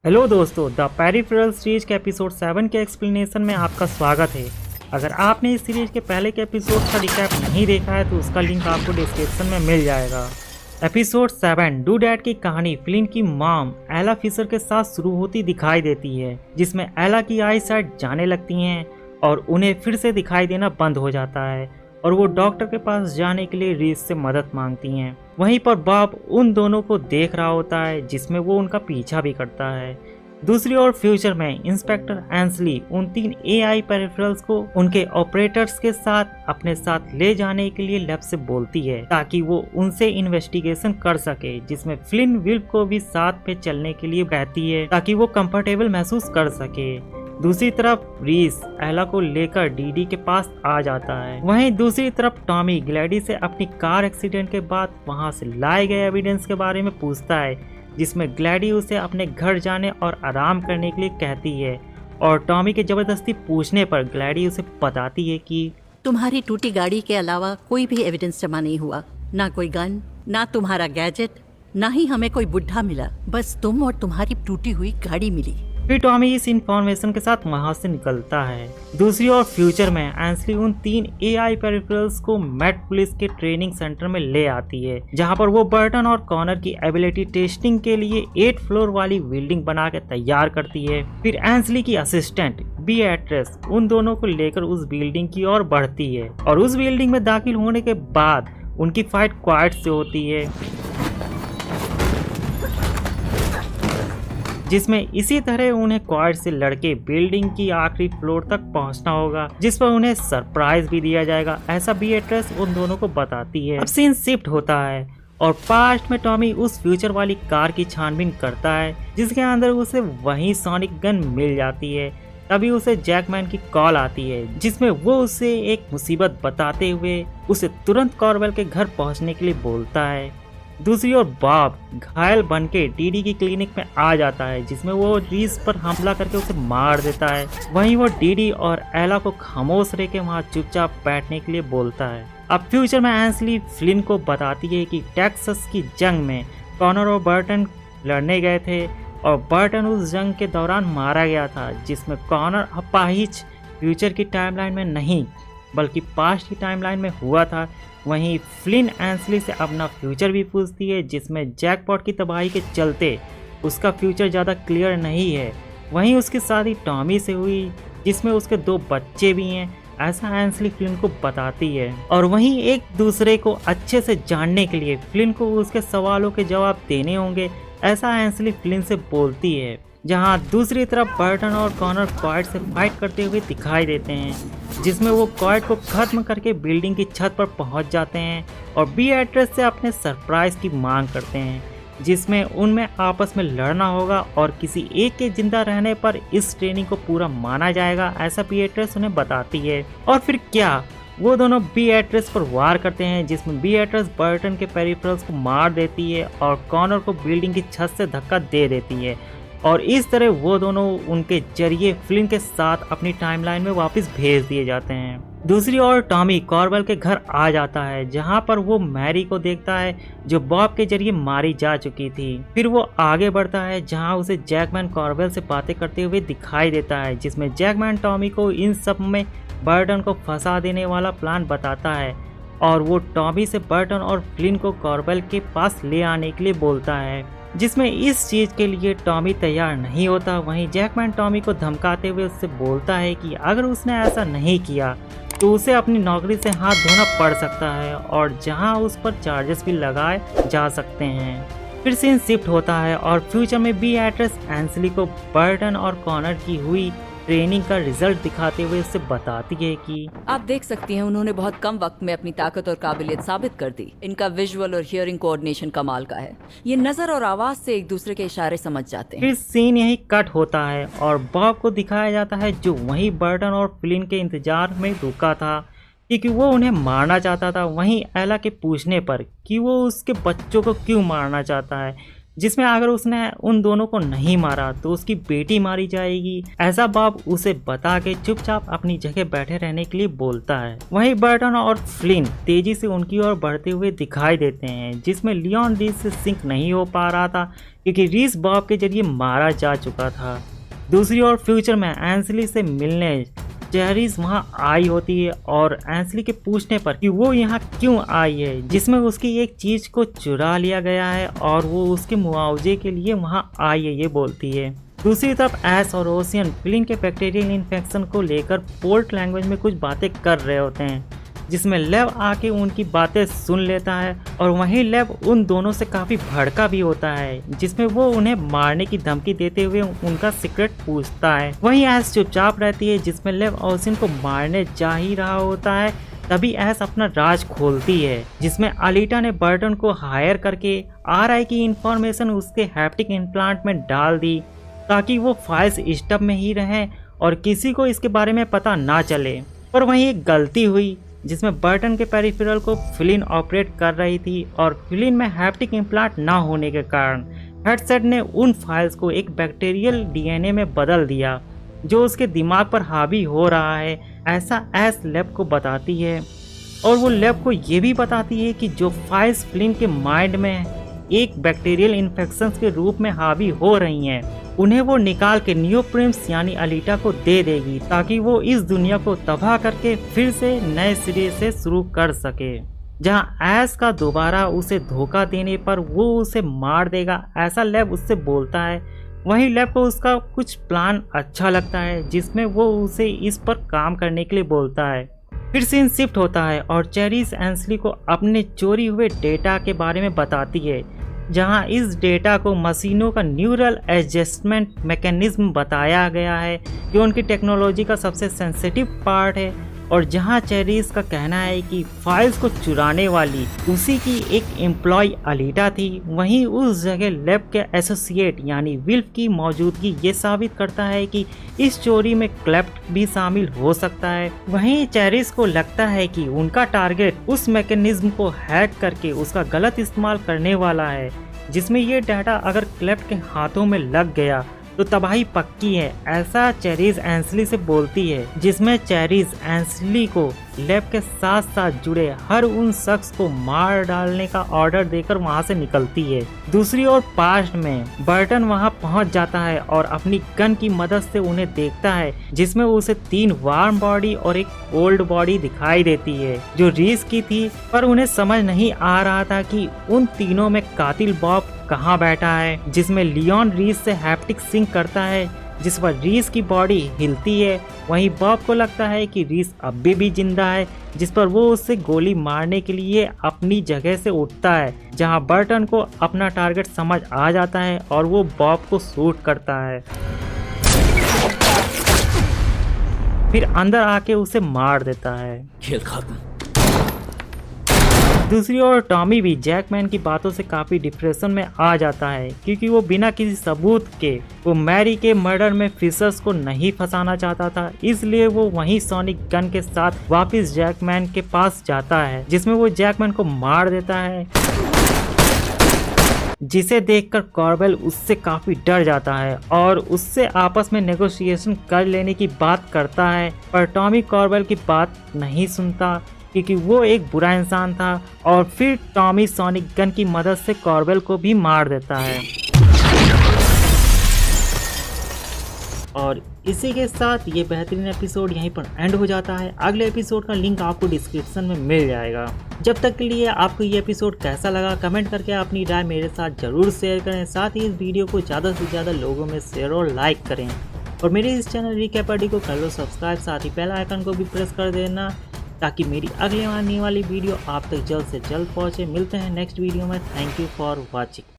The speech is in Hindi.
हेलो दोस्तों, द पेरिफेरल सीरीज के एपिसोड 7 के एक्सप्लेनेशन में आपका स्वागत है। अगर आपने इस सीरीज के पहले के एपिसोड का रिकैप नहीं देखा है तो उसका लिंक आपको डिस्क्रिप्शन में मिल जाएगा। एपिसोड 7 डू डैड की कहानी फ्लिन की मॉम एला फिशर के साथ शुरू होती दिखाई देती है, जिसमें एला की आई साइट जाने लगती हैं और उन्हें फिर से दिखाई देना बंद हो जाता है और वो डॉक्टर के पास जाने के लिए रीस से मदद मांगती हैं। वहीं पर बॉब उन दोनों को देख रहा होता है, जिसमें वो उनका पीछा भी करता है। दूसरी ओर फ्यूचर में इंस्पेक्टर एंसली उन 3 एआई पेरिफेरल्स को उनके ऑपरेटर्स के साथ अपने साथ ले जाने के लिए लैब से बोलती है ताकि वो उनसे इन्वेस्टिगेशन कर सके, जिसमें फ्लिन विल्प को भी साथ में चलने के लिए कहती है ताकि वो कंफर्टेबल महसूस कर सके। दूसरी तरफ रीस एला को लेकर डीडी के पास आ जाता है। वहीं दूसरी तरफ टॉमी ग्लैडी से अपनी कार एक्सीडेंट के बाद वहां से लाए गए एविडेंस के बारे में पूछता है, जिसमें ग्लैडी उसे अपने घर जाने और आराम करने के लिए कहती है और टॉमी के जबरदस्ती पूछने पर ग्लैडी उसे बताती है कि तुम्हारी टूटी गाड़ी के अलावा कोई भी एविडेंस जमा नहीं हुआ, ना कोई गन, ना तुम्हारा गैजेट, ना ही हमें कोई बुढ़ा मिला, बस तुम और तुम्हारी टूटी हुई गाड़ी मिली। फिर टॉमी इस इंफॉर्मेशन के साथ वहां से निकलता है। दूसरी ओर फ्यूचर में एंसली उन 3 एआई पेरिफेरल्स को मेट पुलिस के ट्रेनिंग सेंटर में ले आती है, जहां पर वो बर्टन और कॉनर की एबिलिटी टेस्टिंग के लिए 8 फ्लोर वाली बिल्डिंग बना के तैयार करती है। फिर एंसली की असिस्टेंट बीएट्रेस उन दोनों को लेकर उस बिल्डिंग की ओर बढ़ती है और उस बिल्डिंग में दाखिल होने के बाद उनकी फाइट क्वाइट से होती है, जिसमें इसी तरह उन्हें क्वाड से लड़के बिल्डिंग की आखिरी फ्लोर तक पहुंचना होगा, जिस पर उन्हें सरप्राइज भी दिया जाएगा, ऐसा बीएट्रेस उन दोनों को बताती है। अब सीन शिफ्ट होता है और पास्ट में टॉमी उस फ्यूचर वाली कार की छानबीन करता है, जिसके अंदर उसे वही सोनिक गन मिल जाती है। तभी उसे जैकमैन की कॉल आती है, जिसमें वो उसे एक मुसीबत बताते हुए उसे तुरंत कॉर्वेल के घर पहुंचने के लिए बोलता है। दूसरी ओर बॉब घायल बनके डीडी की क्लिनिक में आ जाता है, जिसमें वो रीस पर हमला करके उसे मार देता है। वहीं वो डीडी और एला को खामोश रह के वहाँ चुपचाप बैठने के लिए बोलता है। अब फ्यूचर में एंसली फ्लिन को बताती है कि टेक्सास की जंग में कॉनर और बर्टन लड़ने गए थे और बर्टन उस जंग के दौरान मारा गया था, जिसमें कॉनर अपाहिज फ्यूचर की टाइमलाइन में नहीं बल्कि पास्ट की टाइमलाइन में हुआ था। वहीं फ्लिन एंसली से अपना फ्यूचर भी पूछती है, जिसमें जैकपॉट की तबाही के चलते उसका फ्यूचर ज़्यादा क्लियर नहीं है। वहीं उसकी शादी टॉमी से हुई, जिसमें उसके 2 बच्चे भी हैं, ऐसा एंसली फ्लिन को बताती है। और वहीं एक दूसरे को अच्छे से जानने के लिए फ्लिन को उसके सवालों के जवाब देने होंगे, ऐसा एंसली फ्लिन से बोलती है। जहां दूसरी तरफ बर्टन और कॉनर क्वाड से फाइट करते हुए दिखाई देते हैं, जिसमें वो क्वाड को खत्म करके बिल्डिंग की छत पर पहुंच जाते हैं और बीएट्रेस से अपने सरप्राइज की मांग करते हैं, जिसमें उनमें आपस में लड़ना होगा और किसी एक के जिंदा रहने पर इस ट्रेनिंग को पूरा माना जाएगा, ऐसा बीएट्रेस उन्हें बताती है। और फिर क्या वो दोनों बीएट्रेस पर वार करते हैं, जिसमें बीएट्रेस बर्टन के पेरिफेरल्स को मार देती है और कॉनर को बिल्डिंग की छत से धक्का दे देती है और इस तरह वो दोनों उनके जरिए फ्लिन के साथ अपनी टाइमलाइन में वापस भेज दिए जाते हैं। दूसरी ओर टॉमी कॉर्वेल के घर आ जाता है, जहां पर वो मैरी को देखता है जो बॉब के जरिए मारी जा चुकी थी। फिर वो आगे बढ़ता है, जहां उसे जैकमैन कॉर्वेल से बातें करते हुए दिखाई देता है, जिसमें जैकमैन टॉमी को इन सब में बर्टन को फंसा देने वाला प्लान बताता है और वो टॉमी से बर्टन और फ्लिन को कॉर्वेल के पास ले आने के लिए बोलता है, जिसमें इस चीज के लिए टॉमी तैयार नहीं होता। वहीं जैकमैन टॉमी को धमकाते हुए उससे बोलता है कि अगर उसने ऐसा नहीं किया तो उसे अपनी नौकरी से हाथ धोना पड़ सकता है और जहां उस पर चार्जेस भी लगाए जा सकते हैं। फिर सीन शिफ्ट होता है और फ्यूचर में बीएट्रेस एंसली को बर्टन और कॉनर की हुई ट्रेनिंग का रिजल्ट दिखाते हुए उससे बताती है कि आप देख सकती हैं उन्होंने बहुत कम वक्त में अपनी ताकत और काबिलियत साबित कर दी। इनका विजुअल और हियरिंग कोऑर्डिनेशन कमाल का है। ये नजर और आवाज से एक दूसरे के इशारे समझ जाते हैं। फिर सीन यही कट होता है और बॉब को दिखाया जाता है, जो वहीं बर्टन और फ्लिन के इंतजार में रुका था क्योंकि वो उन्हें मारना चाहता था। वहीं एला के पूछने पर कि वो उसके बच्चों को क्यों मारना चाहता है, जिसमें अगर उसने उन दोनों को नहीं मारा तो उसकी बेटी मारी जाएगी। ऐसा बॉब उसे बता के चुपचाप अपनी जगह बैठे रहने के लिए बोलता है। वहीं बर्टन और फ्लिन तेजी से उनकी ओर बढ़ते हुए दिखाई देते हैं, जिसमें लियोन रीस से सिंक नहीं हो पा रहा था क्योंकि रीस बॉब के जरिए मारा जा चुका था। दूसरी ओर फ्यूचर में एंसली से मिलने चेरिस वहां आई होती है और एंसली के पूछने पर कि वो यहाँ क्यों आई है, जिसमें उसकी एक चीज को चुरा लिया गया है और वो उसके मुआवजे के लिए वहां आई है, ये बोलती है। दूसरी तरफ एस और ओशियन फ्लिन के बैक्टीरियल इन्फेक्शन को लेकर पोर्ट लैंग्वेज में कुछ बातें कर रहे होते हैं, जिसमें लेव आके उनकी बातें सुन लेता है और वहीं लेव उन दोनों से काफी भड़का भी होता है, जिसमें वो उन्हें मारने की धमकी देते हुए उनका सीक्रेट पूछता है। वहीं एस चुपचाप रहती है, जिसमें लेव ओशियन को मारने जा ही रहा होता है। तभी एस अपना राज खोलती है, जिसमें अलीटा ने बर्टन को हायर करके आरआई की इंफॉर्मेशन उसके हैप्टिक इम्प्लांट में डाल दी ताकि वो फाइल्स स्टब में ही रहें और किसी को इसके बारे में पता ना चले। पर वहीं एक गलती हुई, जिसमें बर्टन के पेरिफेरल को फ्लिन ऑपरेट कर रही थी और फ्लिन में हैप्टिक इम्प्लांट ना होने के कारण हेडसेट ने उन फाइल्स को एक बैक्टीरियल डीएनए में बदल दिया जो उसके दिमाग पर हावी हो रहा है, ऐसा एस लेब को बताती है। और वो लेब को ये भी बताती है कि जो फाइल्स फ्लिन के माइंड में एक बैक्टीरियल इन्फेक्शन के रूप में हावी हो रही हैं, उन्हें वो निकाल के नियोप्रिम्स यानी अलीटा को दे देगी ताकि वो इस दुनिया को तबाह करके फिर से नए सिरे से शुरू कर सके। जहां एस का दोबारा उसे धोखा देने पर वो उसे मार देगा, ऐसा लेब उससे बोलता है। वहीं लेब को उसका कुछ प्लान अच्छा लगता है, जिसमें वो उसे इस पर काम करने के लिए बोलता है। फिर सीन शिफ्ट होता है और चेरिस एंसली को अपने चोरी हुए डेटा के बारे में बताती है, जहां इस डेटा को मशीनों का न्यूरल एडजस्टमेंट मैकेनिज्म बताया गया है जो उनकी टेक्नोलॉजी का सबसे सेंसिटिव पार्ट है। और जहां चेरिस का कहना है कि फाइल्स को चुराने वाली उसी की एक एम्प्लॉय अलीटा थी, वहीं उस जगह लैब के एसोसिएट यानी विल्फ की मौजूदगी ये साबित करता है कि इस चोरी में क्लेप्ट भी शामिल हो सकता है। वहीं चेरिस को लगता है कि उनका टारगेट उस मैकेनिज्म को हैक करके उसका गलत इस्तेमाल करने वाला है, जिसमें ये डाटा अगर क्लेप्ट के हाथों में लग गया तो तबाही पक्की है, ऐसा चेरिस एंसली से बोलती है। जिसमें चेरिस एंसली को लैब के साथ साथ जुड़े हर उन शख्स को मार डालने का ऑर्डर देकर वहां से निकलती है। दूसरी ओर पास्ट में बर्टन वहां पहुंच जाता है और अपनी गन की मदद से उन्हें देखता है, जिसमें उसे 3 वार्म बॉडी और एक ओल्ड बॉडी दिखाई देती है जो रीस की थी। पर उन्हें समझ नहीं आ रहा था कि उन तीनों में कातिल बॉब कहाँ बैठा है, जिसमें लियोन रीस से हैप्टिक सिंक करता है, जिस पर रीस की बॉडी हिलती है। वहीं बॉब को लगता है कि रीस अभी भी जिंदा है, जिस पर वो उससे गोली मारने के लिए अपनी जगह से उठता है, जहां बर्टन को अपना टारगेट समझ आ जाता है और वो बॉब को शूट करता है, फिर अंदर आके उसे मार देता है। खेल खत्म। दूसरी ओर टॉमी भी जैकमैन की बातों से काफी डिप्रेशन में आ जाता है, क्योंकि वो बिना किसी सबूत के वो मैरी के मर्डर में फिशर्स को नहीं फंसाना चाहता था। इसलिए वो वहीं सोनिक गन के साथ वापस जैकमैन के पास जाता है, जिसमें वो जैकमैन को मार देता है, जिसे देखकर कॉर्बेल उससे काफी डर जाता है और उससे आपस में नेगोशिएशन कर लेने की बात करता है। पर टॉमी कॉर्बेल की बात नहीं सुनता, क्योंकि वो एक बुरा इंसान था। और फिर टॉमी सोनिक गन की मदद से कॉर्बेल को भी मार देता है। और इसी के साथ ये बेहतरीन एपिसोड यहीं पर एंड हो जाता है। अगले एपिसोड का लिंक आपको डिस्क्रिप्शन में मिल जाएगा। जब तक के लिए आपको ये एपिसोड कैसा लगा कमेंट करके अपनी राय मेरे साथ जरूर शेयर करें। साथ ही इस वीडियो को ज़्यादा से ज़्यादा लोगों में शेयर और लाइक करें। और मेरे इस चैनल रिकैपडी को कर लो सब्सक्राइब, साथ ही बेल आइकन को भी प्रेस कर देना ताकि मेरी अगले आने वाली वीडियो आप तक जल्द से जल्द पहुँचे। मिलते हैं नेक्स्ट वीडियो में। Thank you for watching.